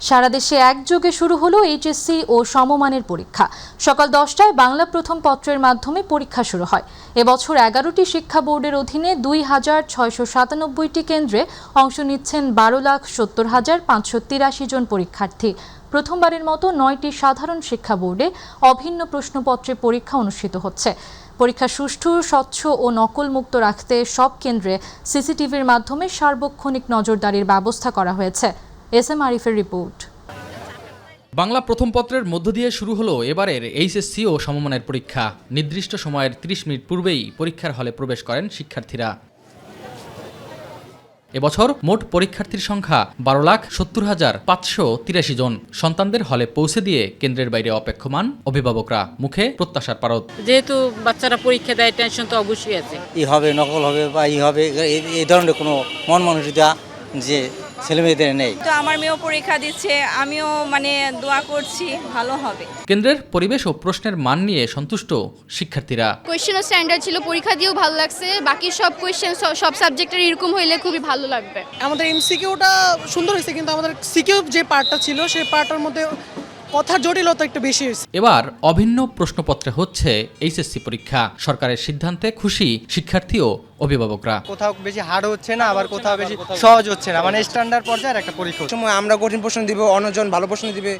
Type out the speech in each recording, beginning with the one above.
সারা দেশে একযোগে শুরু হলো এইচএসসি ও সমমানের পরীক্ষা। সকাল 10টায় বাংলা প্রথম পত্রের মাধ্যমে পরীক্ষা শুরু হয়। এবছর 11টি শিক্ষা বোর্ডের অধীনে 2,697টি কেন্দ্রে অংশ নিচ্ছেন 12,70,583 জন পরীক্ষার্থী। প্রথমবারের মতো 9টি সাধারণ শিক্ষা বোর্ডে অভিন্ন প্রশ্নপত্রে পরীক্ষা অনুষ্ঠিত হচ্ছে। পরীক্ষা সুষ্ঠু, স্বচ্ছ ও নকলমুক্ত রাখতে সব কেন্দ্রে সিসিটিভির মাধ্যমে সার্বক্ষণিক নজরদারির ব্যবস্থা করা হয়েছে। এসএম আরিফের রিপোর্ট। বাংলা প্রথম পত্রের মধ্য দিয়ে শুরু হলো এবারের এইচএসসি ও সমমানের পরীক্ষা। নির্দিষ্ট সময়ের 30 মিনিট পূর্বেই পরীক্ষার হলে প্রবেশ করেন শিক্ষার্থীরা। এবছর মোট পরীক্ষার্থীর সংখ্যা 12,70,583 জন। সন্তানদের হলে পৌঁছে দিয়ে কেন্দ্রের বাইরে অপেক্ষমান অভিভাবকরা, মুখে প্রত্যাশার পারদ। যেহেতু বাচ্চারা পরীক্ষা দেয়, টেনশন তো অবশ্যই আছে। ই হবে, নকল হবে বা ই হবে, এই ধরনের কোনো মন মানসিকতা যে ছেলেমেয়েদের নেই। তো আমার মেয়েও পরীক্ষা দিচ্ছে, আমিও দোয়া করছি ভালো হবে। কেন্দ্রের পরিবেশ ও প্রশ্নের মান নিয়ে সন্তুষ্ট শিক্ষার্থীরা। কোয়েশ্চেনও স্ট্যান্ডার্ড ছিল, পরীক্ষা দিয়েও ভালো লাগছে। বাকি সব কোয়েশ্চেন সব সাবজেক্টের এরকম হইলে খুবই ভালো লাগবে। আমাদের এমসিকিউটা সুন্দর হয়েছে, কিন্তু আমাদের সিকিউ যে পার্টটা ছিল সেই পার্টটার মধ্যে কথার জটিলতা একটু বেশি হয়েছে। এবার অভিন্ন প্রশ্নপত্রে হচ্ছে এইচএসসি পরীক্ষা। সরকারের সিদ্ধান্তে খুশি শিক্ষার্থী ও অভিভাবকরা। কোথাও বেশি হার্ড হচ্ছে না, আবার কোথাও বেশি সহজ হচ্ছে না, স্ট্যান্ডার্ড পর্যায়ের একটা পরীক্ষা। সময় আমরা কঠিন প্রশ্ন দিব, অন্যজন ভালো প্রশ্ন দিবে,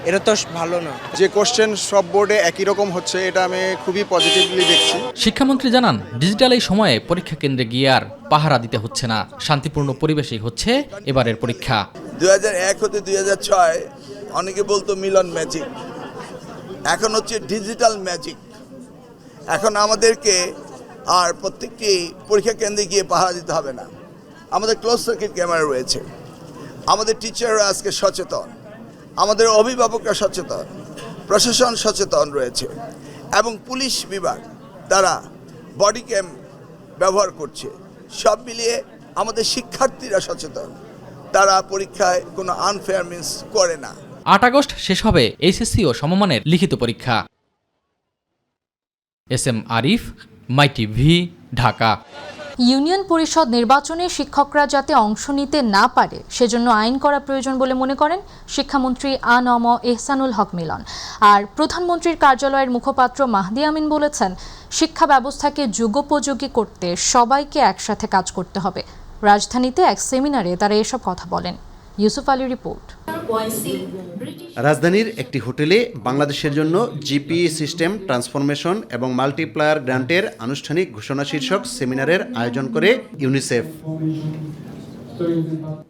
এটা তো ভালো না। যে কোশ্চেন সব বোর্ডে একই রকম হচ্ছে, এটা আমি খুবই পজিটিভলি দেখছি। শিক্ষামন্ত্রী জানান, ডিজিটাল এই সময়ে পরীক্ষা কেন্দ্রে গিয়ে আর পাহারা দিতে হচ্ছে না। শান্তিপূর্ণ পরিবেশেই হচ্ছে এবারের পরীক্ষা। 2001 হতে 2006 অনেকে বলতো মিলন ম্যাজিক, এখন হচ্ছে ডিজিটাল ম্যাজিক। এখন আমাদেরকে আর প্রত্যেকটি পরীক্ষা কেন্দ্রে গিয়ে পাহারা দিতে হবে না। আমাদের ক্লোজ সার্কিট ক্যামেরা রয়েছে, আমাদের টিচাররা আজকে সচেতন, আমাদের অভিভাবকরা সচেতন, প্রশাসন সচেতন রয়েছে এবং পুলিশ বিভাগ তারা বডি ক্যাম ব্যবহার করছে। সব মিলিয়ে আমাদের শিক্ষার্থীরা সচেতন, তারা পরীক্ষায় কোনো আনফেয়ার মিন্স করে না। 8 আগস্ট শেষ হবে এইচএসসি ও সমমানের লিখিত পরীক্ষা। এসএম আরিফ, মাই টিভি, ঢাকা। ইউনিয়ন পরিষদ নির্বাচনে শিক্ষকরা যাতে অংশ নিতে না পারে সেজন্য আইন করা প্রয়োজন বলে মনে করেন শিক্ষামন্ত্রী আ.ন.ম এহসানুল হক মিলন। আর প্রধানমন্ত্রীর কার্যালয়ের মুখপাত্র মাহদি আমিন বলেছেন, শিক্ষা ব্যবস্থাকে যুগোপযোগী করতে সবাইকে একসাথে কাজ করতে হবে। রাজধানীতে এক সেমিনারে তারা এসব কথা বলেন। ইউসুফ আলী রিপোর্ট। রাজধানীর একটি হোটেলে বাংলাদেশের জন্য জিপিই সিস্টেম ট্রান্সফরমেশন এবং মাল্টিপ্লায়ার গ্রান্টের আনুষ্ঠানিক ঘোষণা শীর্ষক সেমিনারের আয়োজন করে ইউনিসেফ।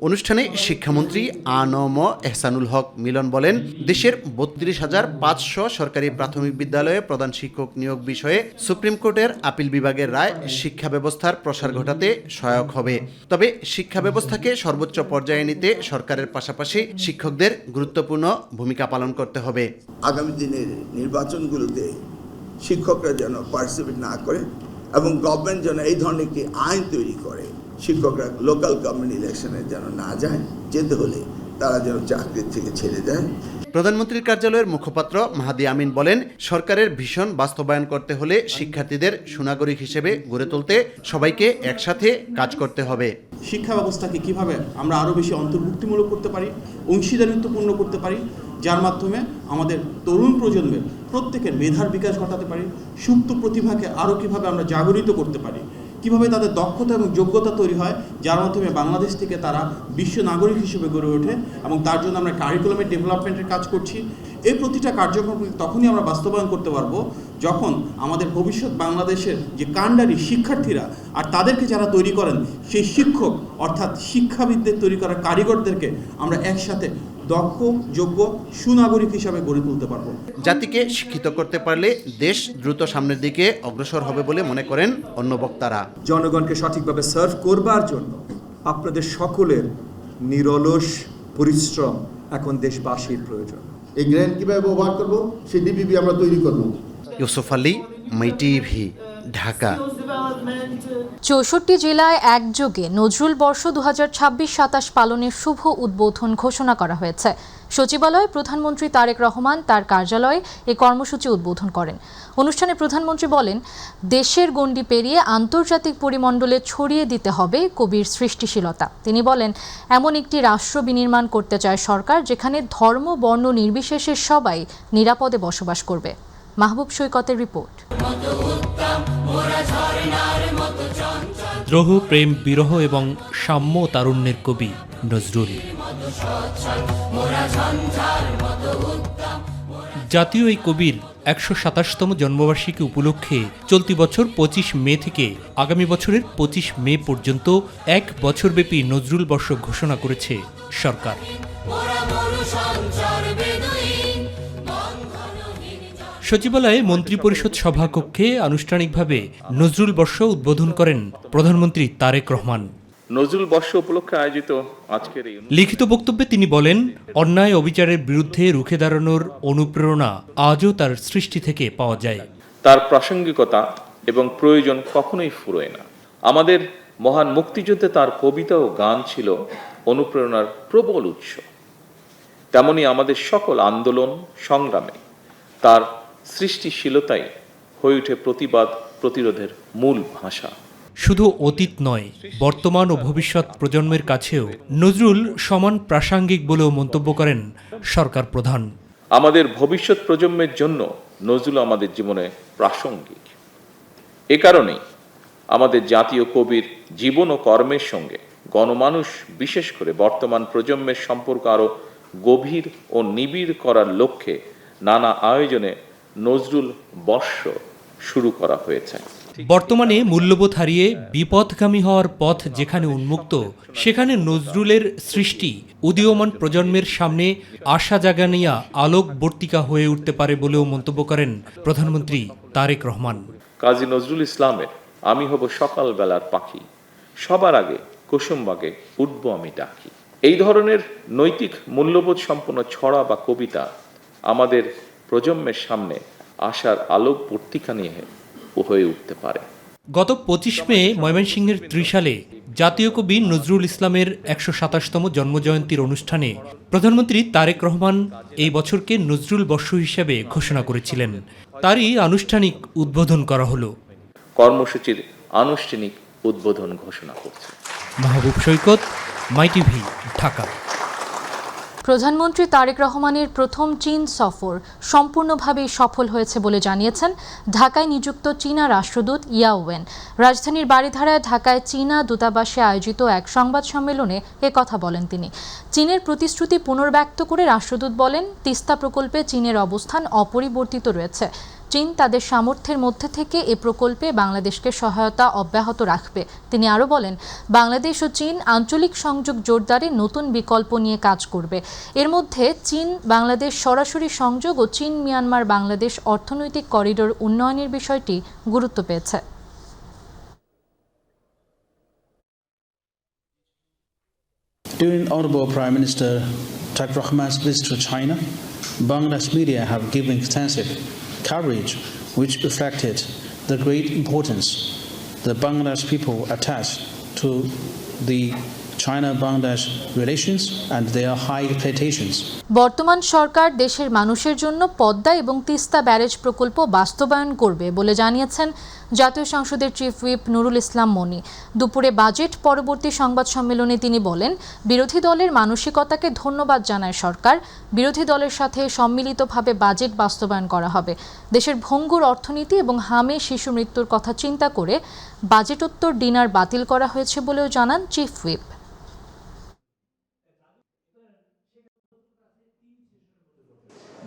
অনুষ্ঠানে শিক্ষামন্ত্রী আ.ন.ম এহসানুল হক মিলন বলেন, দেশের 32,500 সরকারি প্রাথমিক বিদ্যালয়ে প্রধান শিক্ষক নিয়োগ বিষয়ে সুপ্রিম কোর্টের আপিল বিভাগের রায় শিক্ষা ব্যবস্থার প্রসার ঘটাতে সহায়ক হবে। তবে শিক্ষা ব্যবস্থাকে সর্বোচ্চ পর্যায়ে নিতে সরকারের পাশাপাশি শিক্ষকদের গুরুত্বপূর্ণ ভূমিকা পালন করতে হবে। আগামী দিনের নির্বাচনগুলোতে শিক্ষকরা যেন পার্টিসিপেট না করে এবং গভর্নমেন্ট যেন এই ধরনের একটি আইন তৈরি করে, শিক্ষকরা লোকাল গভর্নমেন্ট ইলেকশনে যেন না যায়, যেতে হলে তারা যেন চাকরির থেকে ছেড়ে যায়। প্রধানমন্ত্রীর কার্যালয়ের মুখপাত্র মাহদি আমিন বলেন, সরকারের ভিশন বাস্তবায়ন করতে হলে শিক্ষার্থীদের সুনাগরিক হিসেবে গড়ে তুলতে সবাইকে একসাথে কাজ করতে হবে। শিক্ষা ব্যবস্থাকে কিভাবে আমরা আরও বেশি অন্তর্ভুক্তিমূলক করতে পারি, অংশীদারিত্বপূর্ণ করতে পারি, যার মাধ্যমে আমাদের তরুণ প্রজন্মের প্রত্যেকের মেধার বিকাশ ঘটাতে পারি, সুপ্ত প্রতিভাকে আরও কিভাবে আমরা জাগরিত করতে পারি, কিভাবে তাদের দক্ষতা এবং যোগ্যতা তৈরি হয়, যার মাধ্যমে বাংলাদেশ থেকে তারা বিশ্ব নাগরিক হিসেবে গড়ে ওঠে। এবং তার জন্য আমরা কারিকুলামের ডেভেলপমেন্টের কাজ করছি। এই প্রতিটা কার্যক্রম তখনই আমরা বাস্তবায়ন করতে পারবো যখন আমাদের ভবিষ্যৎ বাংলাদেশের যে কাণ্ডারি শিক্ষার্থীরা আর তাদেরকে যারা তৈরি করেন সেই শিক্ষক অর্থাৎ শিক্ষাবিদদের তৈরি করা কারিগরদেরকে আমরা একসাথে দক্ষ, যোগ্য, সুনাগরিক হিসাবে গড়ে তুলতে পারবো। জাতিকে শিক্ষিত করতে পারলে দেশ দ্রুত সামনের দিকে অগ্রসর হবে বলে মনে করেন অন্য বক্তারা। জনগণকে সঠিকভাবে সার্ভ করবার জন্য আপনাদের সকলের নিরলস পরিশ্রম এখন দেশবাসীর প্রয়োজন। এই গ্র্যান্ট কীভাবে ব্যবহার করবো সেই ডিপিপি আমরা তৈরি করবো। ইউসুফ আলী, মাই টিভি, ঢাকা। 64 জেলায় একযোগে নজরুল বর্ষ 2026-27 পালনের শুভ উদ্বোধন ঘোষণা করা হয়েছে। সচিবালয়ে প্রধানমন্ত্রী তারেক রহমান তার কার্যালয়ে এই কর্মসূচি উদ্বোধন করেন। অনুষ্ঠানে প্রধানমন্ত্রী বলেন, দেশের গণ্ডি পেরিয়ে আন্তর্জাতিক পরিমণ্ডলে ছড়িয়ে দিতে হবে কবির সৃষ্টিশীলতা। তিনি বলেন, এমন একটি রাষ্ট্র বিনির্মাণ করতে চায় সরকার যেখানে ধর্ম বর্ণ নির্বিশেষে সবাই নিরাপদে বসবাস করবে। মাহবুব সৈকতের রিপোর্ট। দ্রোহ, প্রেম, বিরহ এবং সাম্য তারুণ্যের কবি নজরুল। জাতীয় এই কবির 127তম জন্মবার্ষিকী উপলক্ষে চলতি বছর 25 মে থেকে আগামী বছরের 25 মে পর্যন্ত 1 বছরব্যাপী নজরুল বর্ষ ঘোষণা করেছে সরকার। সচিবালয়ে মন্ত্রিপরিষদ সভাকক্ষে আনুষ্ঠানিকভাবে নজরুল বর্ষ উদ্বোধন করেন প্রধানমন্ত্রী তারেক রহমান। নজরুল বর্ষ উপলক্ষে আয়োজিত আজকের এই লিখিত বক্তব্যে তিনি বলেন, অন্যায় অবিচারের বিরুদ্ধে রুখে দাঁড়ানোর অনুপ্রেরণা আজও তার সৃষ্টি থেকে পাওয়া যায়। তার প্রাসঙ্গিকতা এবং প্রয়োজন কখনোই ফুরোয় না। আমাদের মহান মুক্তিযুদ্ধে তার কবিতা ও গান ছিল অনুপ্রেরণার প্রবল উৎস। তেমনি আমাদের সকল আন্দোলন সংগ্রামে তার সৃষ্টিশীলতাই হয়ে ওঠে প্রতিবাদ প্রতিরোধের মূল ভাষা। শুধু অতীত নয়, বর্তমান ও ভবিষ্যৎ প্রজন্মের কাছেও নজরুল সমান প্রাসঙ্গিক বলেও মন্তব্য করেন সরকার প্রধান। আমাদের ভবিষ্যৎ প্রজন্মের জন্য নজরুল আমাদের জীবনে প্রাসঙ্গিক। এ কারণেই আমাদের জাতীয় কবির জীবন ও কর্মের সঙ্গে গণমানুষ, বিশেষ করে বর্তমান প্রজন্মের সম্পর্ক আরও গভীর ও নিবিড় করার লক্ষ্যে নানা আয়োজনে নজরুল বর্ষ শুরু করা হয়েছে। বর্তমানে মূল্যবোধ হারিয়ে বিপথগামী হওয়ার পথ যেখানে উন্মুক্ত, সেখানে নজরুলের সৃষ্টি উদীয়মান প্রজন্মের সামনে আশা জাগানিয়া আলোকবর্তিকা হয়ে উঠতে পারে বলেও মন্তব্য করেন প্রধানমন্ত্রী তারেক রহমান। কাজী নজরুল ইসলামের আমি হব সকালবেলার পাখি, সবার আগে কুসুমবাগে উঠব আমি ডাকি, এই ধরনের নৈতিক মূল্যবোধ সম্পন্ন ছড়া বা কবিতা আমাদের প্রজন্মের সামনে আশার আলোকবর্তিকা নিয়ে হয়ে উঠতে পারে। গত 25 মে ময়মনসিংহের ত্রিশালে জাতীয় কবি নজরুল ইসলামের 127তম জন্মজয়ন্তীর অনুষ্ঠানে প্রধানমন্ত্রী তারেক রহমান এই বছরকে নজরুল বর্ষ হিসেবে ঘোষণা করেছিলেন। তারই আনুষ্ঠানিক উদ্বোধন করা হলো। কর্মসূচির আনুষ্ঠানিক উদ্বোধন ঘোষণা করছে মাহবুব সৈকত, মাইটিভি, ঢাকা। প্রধানমন্ত্রী তারেক রহমানের প্রথম চীন সফর সম্পূর্ণভাবেই সফল হয়েছে বলে জানিয়েছেন ঢাকায় নিযুক্ত চীনা রাষ্ট্রদূত ইয়া ওয়েন। রাজধানীর বারিধারায় ঢাকায় চীনা দূতাবাসে আয়োজিত এক সংবাদ সম্মেলনে একথা বলেন তিনি। চীনের প্রতিশ্রুতি পুনর্ব্যক্ত করে রাষ্ট্রদূত বলেন, তিস্তা প্রকল্পে চীনের অবস্থান অপরিবর্তিত রয়েছে। চীন তাদের সামর্থ্যের মধ্যে থেকে এ প্রকল্পে বাংলাদেশকে সহায়তা অব্যাহত রাখবে। তিনি আরও বলেন, বাংলাদেশ ও চীন আঞ্চলিক সংযোগ জোরদারে নতুন বিকল্প নিয়ে কাজ করবে। এর মধ্যে চীন বাংলাদেশ সরাসরি সংযোগ ও চীন মিয়ানমার বাংলাদেশ অর্থনৈতিক করিডোর উন্নয়নের বিষয়টি গুরুত্ব পেয়েছে। During Honorable Prime Minister Tareq Rahman's visit to China, Bangladesh media have given extensive coverage which reflected the great importance the Bangladesh people attach to the China-Bangladesh relations and their high expectations. বর্তমান সরকার দেশের মানুষের জন্য পদ্মা এবং Teesta barrage প্রকল্প বাস্তবায়ন করবে বলে জানিয়েছেন জাতীয় সংসদের চিফ হুইপ নুরুল ইসলাম মনি। দুপুরে বাজেট পরবর্তী সংবাদ সম্মেলনে তিনি বলেন, বিরোধী দলের মানসিকতাকে ধন্যবাদ জানায় সরকার। বিরোধী দলের সাথে সম্মিলিতভাবে বাজেট বাস্তবায়ন করা হবে। দেশের ভঙ্গুর অর্থনীতি এবং হামে শিশু মৃত্যুর কথা চিন্তা করে বাজেটোত্তর ডিনার বাতিল করা হয়েছে বলেও জানান চিফ হুইপ।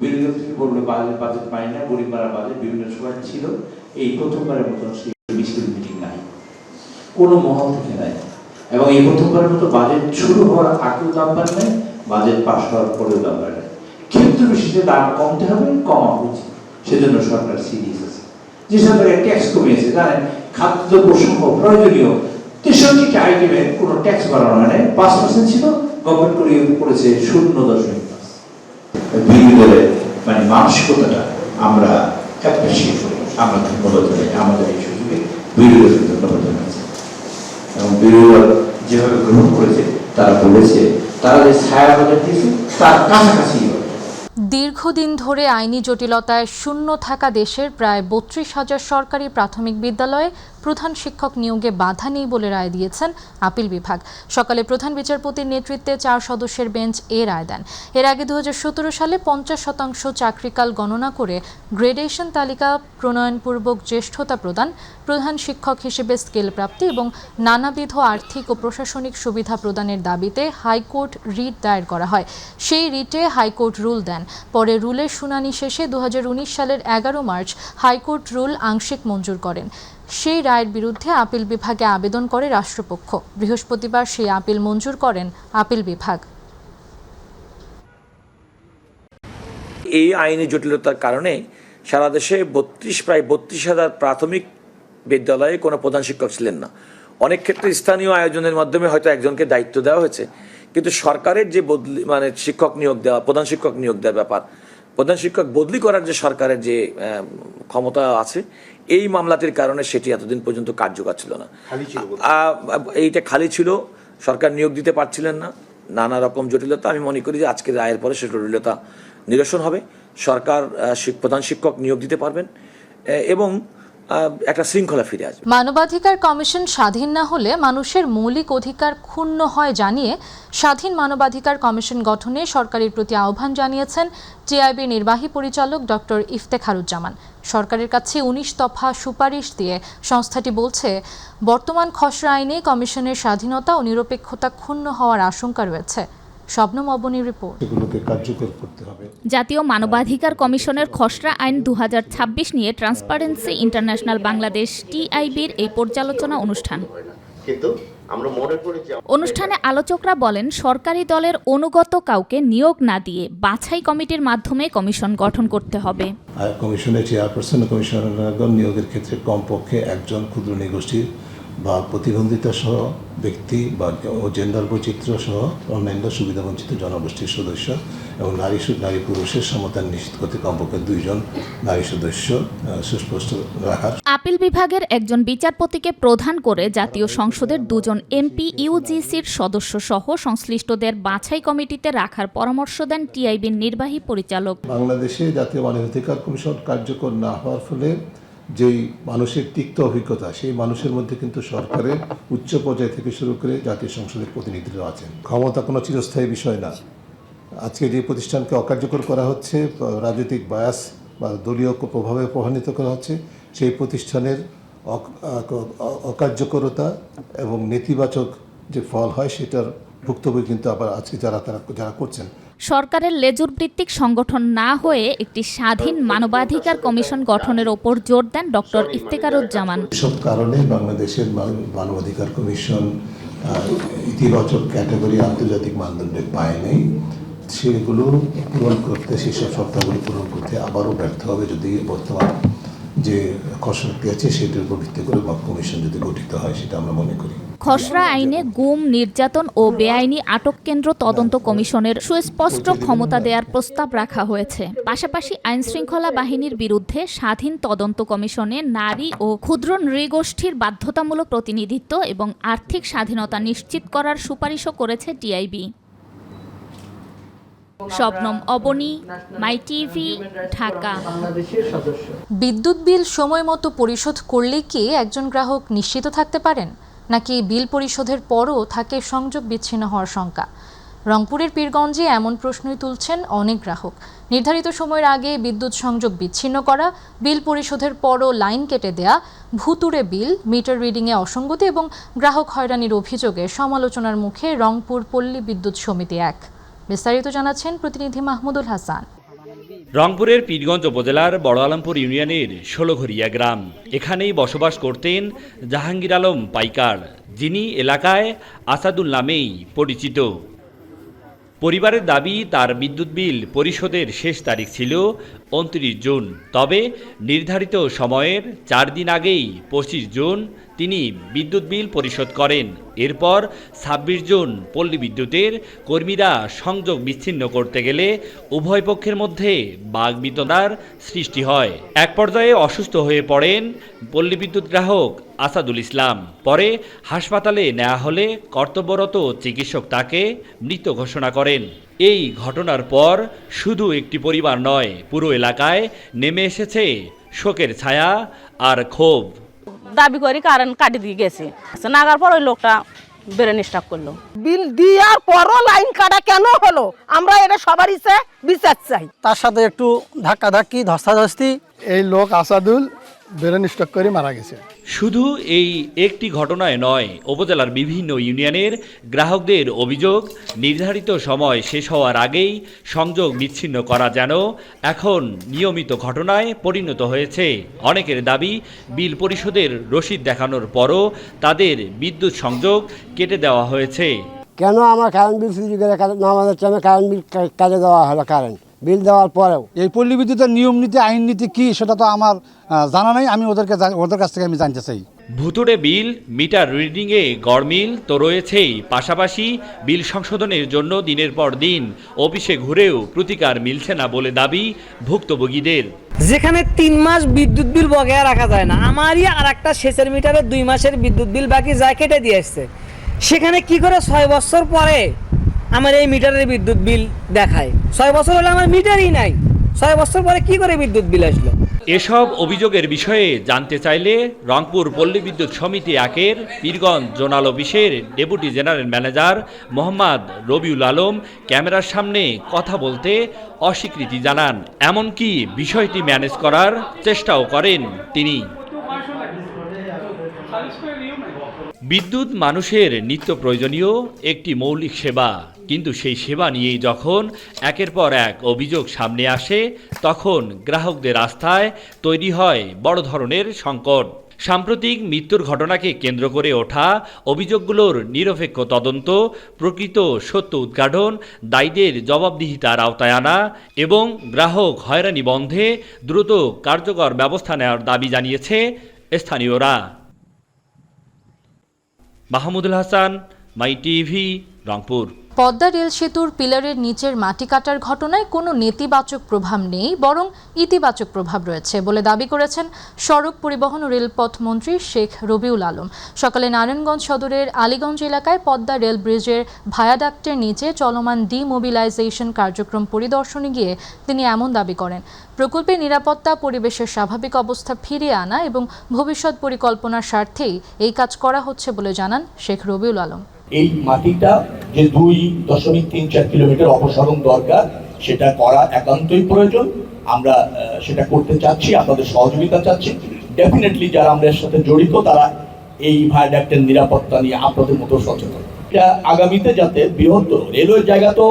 বিরোধী দল বললো বাজেট পাই না, গরিব মারা বাজেট বিভিন্ন সময় ছিল। এই প্রথমবারের মতন সেই মিছিল মিটিং নাই, কোনো মহল থেকে নাই, এবং এই প্রথমবারের মতো বাজেট শুরু হওয়ার আগেও দাম বাড়ে নাই, বাজেট পাশ হওয়ার পরেও দাম বাড়ে নাই। ক্ষেত্র বিশেষে দাম কমতে হবে, কমা উচিত, সেজন্য সরকার সিরিয়াস আছে। যে সরকারের ট্যাক্স কমিয়েছে, জানেন খাদ্যদ্রব্য সহ প্রয়োজনীয় 63টি আইটেমে কোনো ট্যাক্স বাড়ানো হয় নাই। 5% ছিল, গভর্নমেন্ট করেছে 0.5। বিরোধী দলের মানে মানসিকতাটা আমরা অ্যাপ্রিশিয়েট করি, আমরা ধন্যবাদ জানাই। আমাদের এই সুযোগে বিরোধী দলকে ধন্যবাদ জানাচ্ছি। বিরোধীরা যেভাবে গ্রহণ করেছে তারা বলেছে তারা যে ছায়া বাজার দিয়েছে তার কাছাকাছি দীর্ঘদিন ধরে আইনি জটিলতায় শূন্য থাকা দেশের প্রায় ৩২,০০০ সরকারি প্রাথমিক বিদ্যালয়ে প্রধান শিক্ষক নিয়োগে বাধা নেই বলে রায় দিয়েছেন আপিল বিভাগ। সকালে প্রধান বিচারপতির নেতৃত্বে ৪ সদস্যের বেঞ্চ এ রায় দেন। এর আগে ২০১৭ সালে ৫০% চাকরিকাল গণনা করে গ্রেডেশন তালিকা প্রণয়নপূর্বক জ্যেষ্ঠতা প্রদান, প্রধান শিক্ষক হিসেবে স্কেল প্রাপ্তি এবং নানাবিধ আর্থিক ও প্রশাসনিক সুবিধা প্রদানের দাবিতে হাইকোর্ট রিট দায়ের করা হয়। সেই রিটে হাইকোর্ট রুল দেন। পরে রুলের শুনানি শেষে ২০১৯ সালের ১১ মার্চ হাইকোর্ট রুল আংশিক মঞ্জুর করেন। সেই রায়ের বিরুদ্ধে আপিল বিভাগে আবেদন করে রাষ্ট্রপক্ষ। বৃহস্পতিবার সেই আপিল মঞ্জুর করেন আপিল বিভাগ। এই আইনি জটিলতার কারণে সারা দেশে প্রায় ৩২,০০০ প্রাথমিক বিদ্যালয়ে কোনো প্রধান শিক্ষক ছিলেন না। অনেক ক্ষেত্রে স্থানীয় আয়োজনের মাধ্যমে হয়তো একজনকে দায়িত্ব দেওয়া হয়েছে, কিন্তু সরকারের যে বদলি শিক্ষক নিয়োগ দেওয়া, প্রধান শিক্ষক নিয়োগ দেওয়ার ব্যাপার, প্রধান শিক্ষক বদলি করার যে সরকারের যে ক্ষমতা আছে, এই মামলাটির কারণে সেটি এতদিন পর্যন্ত কার্যকর ছিল না। এইটা খালি ছিল, সরকার নিয়োগ দিতে পারছিলেন না, নানা রকম জটিলতা। আমি মনে করি যে আজকের রায়ের পরে সে জটিলতা নিরসন হবে, সরকার প্রধান শিক্ষক নিয়োগ দিতে পারবেন এবং একটা শৃঙ্খলা ফিরে আসবে। মানবাধিকার কমিশন স্বাধীন না হলে মানুষের মৌলিক অধিকার ক্ষুণ্ণ হয় জানিয়ে স্বাধীন মানবাধিকার কমিশন গঠনে সরকারের প্রতি আহ্বান জানিয়েছেন টিআইবি নির্বাহী পরিচালক ডক্টর ইফতেখারুজ্জামান। সরকারের কাছে ১৯ দফা সুপারিশ দিয়ে সংস্থাটি বলছে, বর্তমান খসড়া আইনে কমিশনের স্বাধীনতা ও নিরপেক্ষতা ক্ষুণ্ণ হওয়ার আশঙ্কা রয়েছে। শবনম অবনীর রিপোর্ট। জাতীয় মানবাধিকার কমিশনের খসড়া আইন ২০২৬ নিয়ে ট্রান্সপারেন্সি ইন্টারন্যাশনাল বাংলাদেশ টিআইবির এই পর্যালোচনা অনুষ্ঠান। অনুষ্ঠানে আলোচকরা বলেন, সরকারি দলের অনুগত কাউকে নিয়োগ না দিয়ে বাছাই কমিটির মাধ্যমে কমিশন গঠন করতে হবে। কমিশনের চেয়ারপারসন ও কমিশনারগণ নিয়োগের ক্ষেত্রে কমপক্ষে একজন ক্ষুদ্র নৃগোষ্ঠীর বা প্রতিবন্ধিতা সহ ব্যক্তি বা জেন্ডার বৈচিত্র্য সহ অন্যান্য সুবিধাবঞ্চিত জনগোষ্ঠীর সদস্য এবং নারী পুরুষের সমতা নিশ্চিত করতে কমপক্ষে 2 জন নারী সদস্য সুস্পষ্ট রাখার। আপিল বিভাগের একজন বিচারপতিকে প্রধান করে জাতীয় সংসদের 2 জন এমপি ইউজিসির সদস্য সহ সংশ্লিষ্টদের বাছাই কমিটিতে রাখার পরামর্শ দেন টিআইবির নির্বাহী পরিচালক। বাংলাদেশে জাতীয় মানবাধিকার কমিশন কার্যকর না হওয়ার ফলে যেই মানুষের তিক্ত অভিজ্ঞতা, সেই মানুষের মধ্যে কিন্তু সরকারের উচ্চ পর্যায় থেকে শুরু করে জাতীয় সংসদের প্রতিনিধিরা আছেন। ক্ষমতা কোনো চিরস্থায়ী বিষয় না। আজকে যে প্রতিষ্ঠানকে অকার্যকর করা হচ্ছে, রাজনৈতিক বায়াস বা দলীয় প্রভাবে প্রভাবিত করা হচ্ছে, সেই প্রতিষ্ঠানের অকার্যকরতা এবং নেতিবাচক যে ফল হয় সেটার ভুক্তভোগী কিন্তু আবার আজকে যারা করছেন। সরকারের লেজুর ভিত্তিক সংগঠন না হয়ে একটি স্বাধীন মানবাধিকার কমিশন গঠনের ওপর জোর দেন ডক্টর ইফতেখারুজ্জামান। সব কারণে বাংলাদেশের মানবাধিকার কমিশন ইতিবাচক ক্যাটাগরি আন্তর্জাতিক মানদণ্ডে পায় নেই। সেগুলো পূরণ করতে, সেসব শর্তাবলী পূরণ করতে আবারও ব্যর্থ হবে যদি বর্তমান যে খসড়াটি আছে সেটার উপর ভিত্তি করে কমিশন যদি গঠিত হয়, সেটা আমরা মনে করি। খসড়া আইনে গুম, নির্যাতন ও বেআইনি আটক কেন্দ্র তদন্ত কমিশনের সুস্পষ্ট ক্ষমতা দেওয়ার প্রস্তাব রাখা হয়েছে। পাশাপাশি আইনশৃঙ্খলা বাহিনীর বিরুদ্ধে স্বাধীন তদন্ত কমিশনে নারী ও ক্ষুদ্র নৃগোষ্ঠীর বাধ্যতামূলক প্রতিনিধিত্ব এবং আর্থিক স্বাধীনতা নিশ্চিত করার সুপারিশও করেছে টিআইবি। শবনম অবনী, মাই টিভি, ঢাকা। বিদ্যুৎ বিল সময় মতো পরিশোধ করলে কি একজন গ্রাহক নিশ্চিত থাকতে পারেন, নাকি বিল পরিশোধের পরও থাকে সংযোগ বিচ্ছিন্ন হওয়ার শঙ্কা? রংপুরের পীরগঞ্জে এমন প্রশ্নই তুলছেন অনেক গ্রাহক। নির্ধারিত সময়ের আগে বিদ্যুৎ সংযোগ বিচ্ছিন্ন করা, বিল পরিশোধের পরও লাইন কেটে দেয়া, ভুতুড়ে বিল, মিটার রিডিংয়ে অসঙ্গতি এবং গ্রাহক হয়রানির অভিযোগে সমালোচনার মুখে রংপুর পল্লী বিদ্যুৎ সমিতি 1। বিস্তারিত জানাচ্ছেন প্রতিনিধি মাহমুদুল হাসান। রংপুরের পীরগঞ্জ উপজেলার বড় আলমপুর ইউনিয়নের 16ঘরিয়া গ্রাম। এখানেই বসবাস করতেন জাহাঙ্গীর আলম পাইকার, যিনি এলাকায় আসাদুল নামেই পরিচিত। পরিবারের দাবি, তার বিদ্যুৎ বিল পরিশোধের শেষ তারিখ ছিল 29 জুন। তবে নির্ধারিত সময়ের 4 দিন আগেই 25 জুন তিনি বিদ্যুৎ বিল পরিশোধ করেন। এরপর 26 জুন পল্লী বিদ্যুতের কর্মীরা সংযোগ বিচ্ছিন্ন করতে গেলে উভয় পক্ষের মধ্যে বাগবিতণ্ডার সৃষ্টি হয়। এক পর্যায়ে অসুস্থ হয়ে পড়েন পল্লী বিদ্যুৎ গ্রাহক আসাদুল ইসলাম। পরে হাসপাতালে নেওয়া হলে কর্তব্যরত চিকিৎসক তাকে মৃত ঘোষণা করেন। এই ঘটনার পর শুধু একটি পরিবার নয়, পুরো এলাকায় নেমে এসেছে শোকের ছায়া আর ক্ষোভ। দাবি করি কারেন্ট কাটি দিয়ে গেছে, নাগার পর ওই লোকটা ব্রেন স্ট্রোক করলো। বিল দেওয়ার পরও লাইন কাটা কেন হলো, আমরা এটা সবারই বিচার চাই। তার সাথে একটু ধাক্কাধাক্কি ধস্তাধস্তি, এই লোক আসাদুল ব্রেন স্ট্রোক করে মারা গেছে। শুধু এই একটি ঘটনায় নয়, উপজেলার বিভিন্ন ইউনিয়নের গ্রাহকদের অভিযোগ নির্ধারিত সময় শেষ হওয়ার আগেই সংযোগ বিচ্ছিন্ন করা যেন এখন নিয়মিত ঘটনায় পরিণত হয়েছে। অনেকের দাবি বিল পরিশোধের রসিদ দেখানোর পরও তাদের বিদ্যুৎ সংযোগ কেটে দেওয়া হয়েছে। কেন আমার কারেন্ট বিল চুরি করে আমাদের কারেন্ট বিল কাটে দেওয়া হলো? কারেন্ট বিল দেওয়ার পরেও এই পল্লী বিদ্যুতের নিয়ম নীতি আইন নীতি কি সেটা তো আমার জানা নাই, আমি ওদের কাছ থেকে আমি জানতে চাই। ভুতুড়ে বিল, মিটার রিডিংয়ে গড়মিল তো রয়েছেই, পাশাপাশি বিল সংশোধনের জন্য দিনের পর দিন অফিসে ঘুরেও প্রতিকার মিলছে না বলে দাবি ভুক্তভোগীদের। যেখানে 3 মাস বিদ্যুৎ বিল বকেয়া রাখা যায় না, আমারই আর একটা সেচের মিটারে 2 মাসের বিদ্যুৎ বিল বাকি যায় কেটে দিয়ে আসছে, সেখানে কি করে 6 বছর পরে আমার এই মিটারের বিদ্যুৎ বিল দেখায়? 6 বছর হলে আমার মিটারই নাই, 6 বছর পরে কি করে বিদ্যুৎ বিল আসলো? এসব অভিযোগের বিষয়ে জানতে চাইলে রংপুর পল্লী বিদ্যুৎ সমিতি একের পীরগঞ্জ জোনাল অফিসের deputy general manager Mohammad Rabiul Alam ক্যামেরার সামনে কথা বলতে অস্বীকৃতি জানান। এমনকি বিষয়টি ম্যানেজ করার চেষ্টাও করেন তিনি। বিদ্যুৎ মানুষের নিত্য প্রয়োজনীয় একটি মৌলিক সেবা, কিন্তু সেই সেবা নিয়েই যখন একের পর এক অভিযোগ সামনে আসে, তখন গ্রাহকদের আস্থায় তৈরি হয় বড় ধরনের সংকট। সাম্প্রতিক মৃত্যুর ঘটনাকে কেন্দ্র করে ওঠা অভিযোগগুলোর নিরপেক্ষ তদন্ত, প্রকৃত সত্য উদ্ঘাটন, দায়ীদের জবাবদিহিতার আওতায় আনা এবং গ্রাহক হয়রানি বন্ধে দ্রুত কার্যকর ব্যবস্থা নেওয়ার দাবি জানিয়েছে স্থানীয়রা। মাহমুদুল হাসান, মাই টিভি, রংপুর। পদ্মা রেল সেতুর পিলারের নিচের মাটি কাটার ঘটনায় কোনো নেতিবাচক প্রভাব নেই, বরং ইতিবাচক প্রভাব রয়েছে বলে দাবি করেছেন সড়ক পরিবহন ও রেলপথ মন্ত্রী শেখ রবিউল আলম। সকালে নারায়ণগঞ্জ সদরের আলীগঞ্জ এলাকায় পদ্মা রেল ব্রিজের ভায়াডাক্টের নিচে চলমান ডিমোবিলাইজেশন কার্যক্রম পরিদর্শনে গিয়ে তিনি এমন দাবি করেন। প্রকল্পের নিরাপত্তা, পরিবেশের স্বাভাবিক অবস্থা ফিরিয়ে আনা এবং ভবিষ্যৎ পরিকল্পনার স্বার্থেই এই কাজ করা হচ্ছে বলে জানান শেখ রবিউল আলম। এই মাটিটা যে 2.34 কিলোমিটার অপসারণ দরকার, সেটা করা একান্তই প্রয়োজন। আমরা সেটা করতে চাচ্ছি, আপনাদের সহযোগিতা চাচ্ছি। ডেফিনেটলি যারা আমরা এর সাথে জড়িত তারা এই ভায়াডাক্টের নিরাপত্তা নিয়ে আপনাদের মতো সচেতন। এটা আগামীতে যাতে বৃহত্তর রেলওয়ের জায়গা তো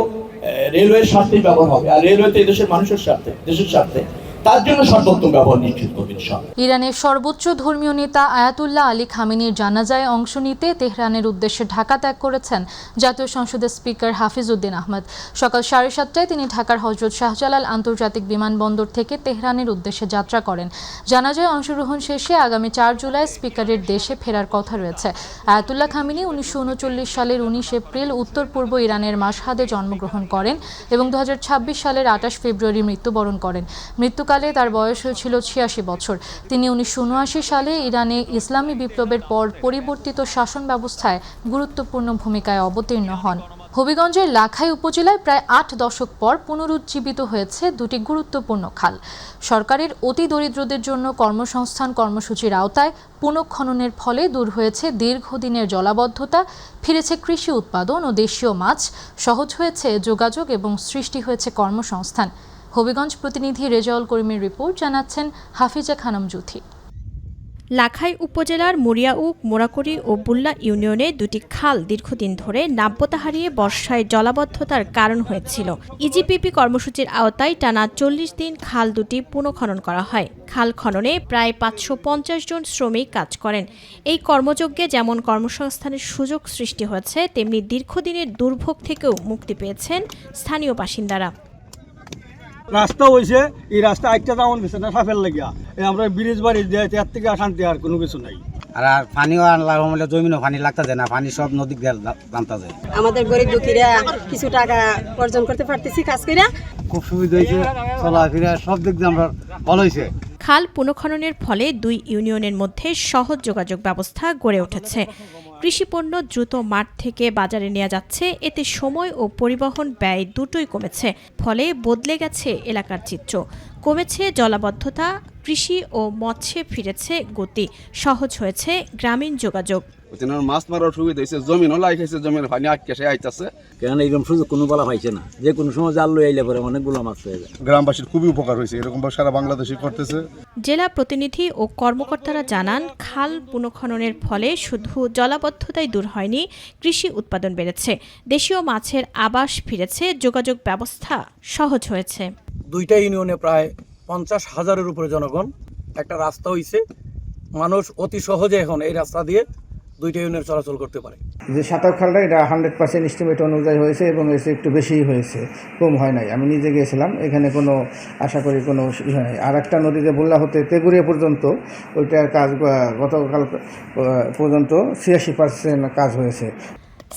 রেলওয়ের স্বার্থেই ব্যবহার হবে, আর রেলওয়েতে দেশের মানুষের স্বার্থে, দেশের স্বার্থে, তার জন্য সর্বোত্তম ব্যবহার নিশ্চিত করবেন। ইরানের সর্বোচ্চ ধর্মীয় নেতা আয়াতুল্লাহ আলী খামেনির জানাজায় অংশ নিতে তেহরানের উদ্দেশ্যে ঢাকা ত্যাগ করেছেন জাতীয় সংসদের স্পিকার হাফিজ উদ্দিন আহমদ। সকাল 7:30টায় তিনি ঢাকার হযরত শাহজালাল আন্তর্জাতিক বিমানবন্দর থেকে তেহরানের উদ্দেশ্যে যাত্রা করেন। জানাজায় অংশগ্রহণ শেষে আগামী 4 জুলাই স্পিকারের দেশে ফেরার কথা রয়েছে। আয়াতুল্লাহ খামেনি 1939 সালের 19 এপ্রিল উত্তর পূর্ব ইরানের মাশহাদে জন্মগ্রহণ করেন এবং 2026 সালের 28 ফেব্রুয়ারি মৃত্যুবরণ করেন। মৃত্যুকালে তার বয়স হয়েছিল 86 বছর। তিনি 1979 সালে ইরানে ইসলামী বিপ্লবের পর পরিবর্তিত শাসন ব্যবস্থায় গুরুত্বপূর্ণ ভূমিকায় অবতীর্ণ হন। হবিগঞ্জের লাখাই উপজেলায় প্রায় 8 দশক পর পুনরুজ্জীবিত হয়েছে দুটি গুরুত্বপূর্ণ খাল। সরকারের অতি দরিদ্রদের জন্য কর্মসংস্থান কর্মসূচির আওতায় পুনঃখননের ফলে দূর হয়েছে দীর্ঘদিনের জলাবদ্ধতা, ফিরেছে কৃষি উৎপাদন ও দেশীয় মাছ, সহজ হয়েছে যোগাযোগ এবং সৃষ্টি হয়েছে কর্মসংস্থান। হবিগঞ্জ প্রতিনিধি রেজাউল করিমের রিপোর্ট, জানাচ্ছেন হাফিজা খানম জুথি। লাখাই উপজেলার মুরিয়াউক, মোরাকড়ি ও বুল্লা ইউনিয়নে দুটি খাল দীর্ঘদিন ধরে নাব্যতা হারিয়ে বর্ষায় জলাবদ্ধতার কারণ হয়েছিল। ইজিপিপি কর্মসূচির আওতায় টানা 40 দিন খাল দুটি পুনঃখনন করা হয়। খাল খননে প্রায় 550 জন শ্রমিক কাজ করেন। এই কর্মযজ্ঞে যেমন কর্মসংস্থানের সুযোগ সৃষ্টি হয়েছে, তেমনি দীর্ঘদিনের দুর্ভোগ থেকেও মুক্তি পেয়েছেন স্থানীয় বাসিন্দারা। রাস্তা হয়েছে, এই রাস্তা একটা তেমন গেছে না সাফের লাগিয়া, এই আমরা ব্রিজ বাড়ি দিয়ে এর থেকে শান্তি আর কোনো কিছু নাই। আর পানিও আনলাম হলে জমিনও পানি লাগতে যায় না, পানি সব নদী দিয়ে জানতে যায়। আমাদের গরিব দুঃখীরা কিছু টাকা অর্জন করতে পারতেছি কাজ করে। খুব সুবিধা হয়েছে, চলাফেরা সব দিক দিয়ে আমরা ভালো হয়েছে। খাল পুনঃখননের ফলে দুই ইউনিয়নের মধ্যে সহজ যোগাযোগ ব্যবস্থা গড়ে উঠেছে। কৃষিপণ্য দ্রুত মাঠ থেকে বাজারে নেওয়া যাচ্ছে, এতে সময় ও পরিবহন ব্যয় দুটোই কমেছে। ফলে বদলে গেছে এলাকার চিত্র, কমেছে জলাবদ্ধতা, কৃষি ও মৎস্যে ফিরেছে গতি, সহজ হয়েছে গ্রামীণ যোগাযোগ। মাছ মারার সুবিধা হয়েছে, জমিনও লাগাইছে, জমির পানি আটকে আইতেছে, কেন এরকম সুযোগ কোনো বলা পাইছে না, যে কোনো সময় জাল লই আইলে পরে অনেকগুলো মাছ হয়ে যায়। গ্রামবাসীর খুবই উপকার হয়েছে, এরকম সারা বাংলাদেশে করতেছে। জেলা প্রতিনিধি ও কর্মকর্তারা জানান, খাল পুনঃখননের ফলে শুধু জলাবদ্ধতাই দূর হয়নি, কৃষি উৎপাদন বেড়েছে, দেশীয় মাছের আবাস ফিরেছে, যোগাযোগ ব্যবস্থা সহজ হয়েছে। দুইটা ইউনিয়নে প্রায় 50,000-এর উপরে জনগণ, একটা রাস্তা হয়েছে, মানুষ অতি সহজে এখন এই রাস্তা দিয়ে দুইটা ইউনিয়ন চলাচল করতে পারে। যে সাঁতার খালটা এটা 100% এস্টিমেট অনুযায়ী হয়েছে এবং এসে একটু বেশিই হয়েছে, কম হয় নাই। আমি নিজে গিয়েছিলাম, এখানে কোনো আশা করি কোনো হয় নাই। আর একটা নদীতে বললা হতে তেগুড়িয়া পর্যন্ত ওইটার কাজ গতকাল পর্যন্ত 86% কাজ হয়েছে।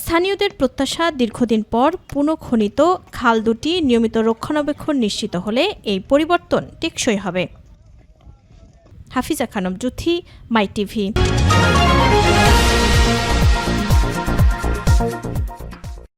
স্থানীয়দের প্রত্যাশা, দীর্ঘদিন পর পুনঃখনিত খাল দুটি নিয়মিত রক্ষণাবেক্ষণ নিশ্চিত হলে এই পরিবর্তন টেকসই হবে। হাফিজা খানম জুথি, মাই টিভি।